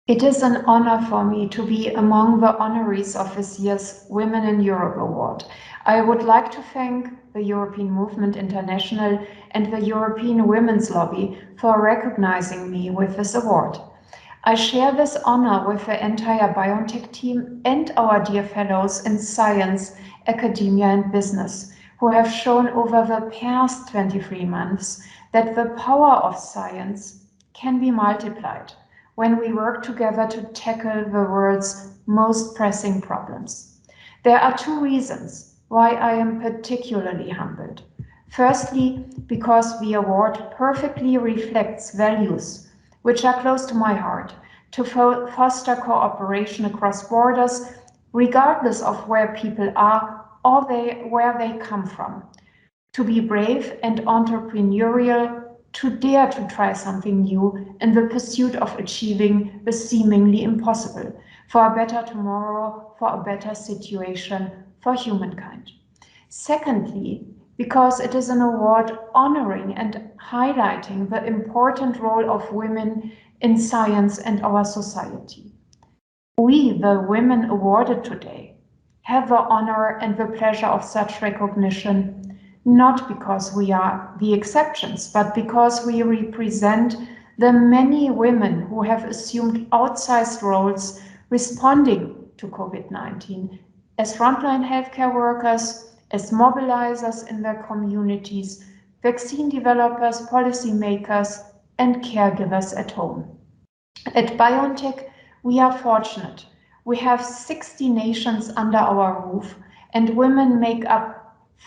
It is an honor for me to be among the honorees of this year's Women in Europe Award. I would like to thank the European Movement International and the European Women's Lobby for recognizing me with this award. I share this honor with the entire BioNTech team and our dear fellows in science, academia and business, who have shown over the past 23 months that the power of science can be multiplied when we work together to tackle the world's most pressing problems. There are two reasons why I am particularly humbled. Firstly, because the award perfectly reflects values which are close to my heart, to foster cooperation across borders, regardless of where people are or where they come from, to be brave and entrepreneurial, to dare to try something new in the pursuit of achieving the seemingly impossible, for a better tomorrow, for a better situation for humankind. Secondly, because it is an award honoring and highlighting the important role of women in science and our society. We, the women awarded today, have the honor and the pleasure of such recognition, not because we are the exceptions, but because we represent the many women who have assumed outsized roles responding to COVID-19 as frontline healthcare workers, as mobilizers in their communities, vaccine developers, policymakers, and caregivers at home. At BioNTech, we are fortunate. We have 60 nations under our roof, and women make up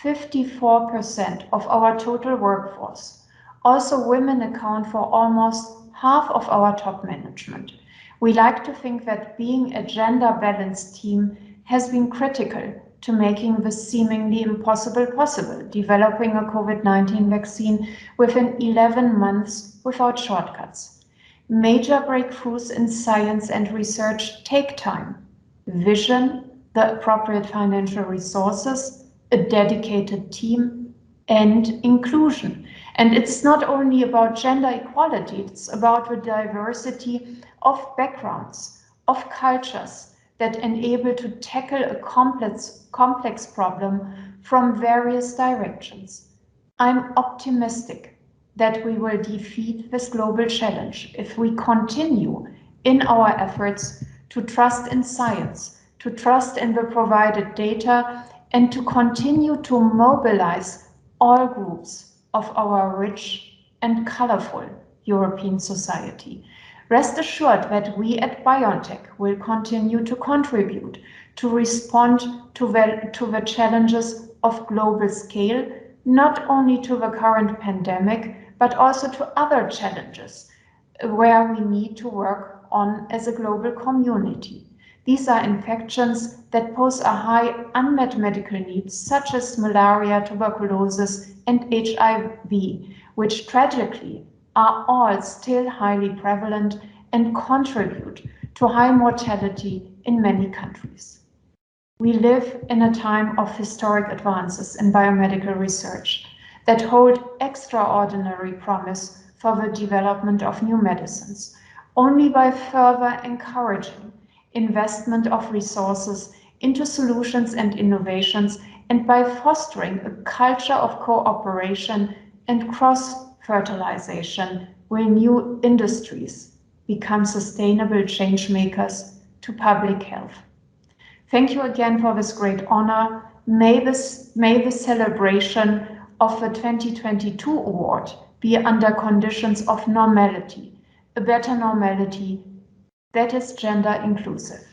54% of our total workforce. Also, women account for almost half of our top management. We like to think that being a gender-balanced team has been critical to making the seemingly impossible possible, developing a COVID-19 vaccine within 11 months without shortcuts. Major breakthroughs in science and research take time, vision, the appropriate financial resources, a dedicated team, and inclusion. And it's not only about gender equality, it's about the diversity of backgrounds, of cultures that enable to tackle a complex problem from various directions. I'm optimistic that we will defeat this global challenge if we continue in our efforts to trust in science, to trust in the provided data, and to continue to mobilize all groups of our rich and colorful European society. Rest assured that we at BioNTech will continue to contribute to respond to the challenges of global scale, not only to the current pandemic, but also to other challenges where we need to work on as a global community. These are infections that pose a high unmet medical needs, such as malaria, tuberculosis, and HIV, which tragically are all still highly prevalent and contribute to high mortality in many countries. We live in a time of historic advances in biomedical research that hold extraordinary promise for the development of new medicines. Only by further encouraging investment of resources into solutions and innovations, and by fostering a culture of cooperation and cross-fertilization, will new industries become sustainable change makers to public health. Thank you again for this great honor. May the celebration of the 2022 award be under conditions of normality, a better normality that is gender inclusive.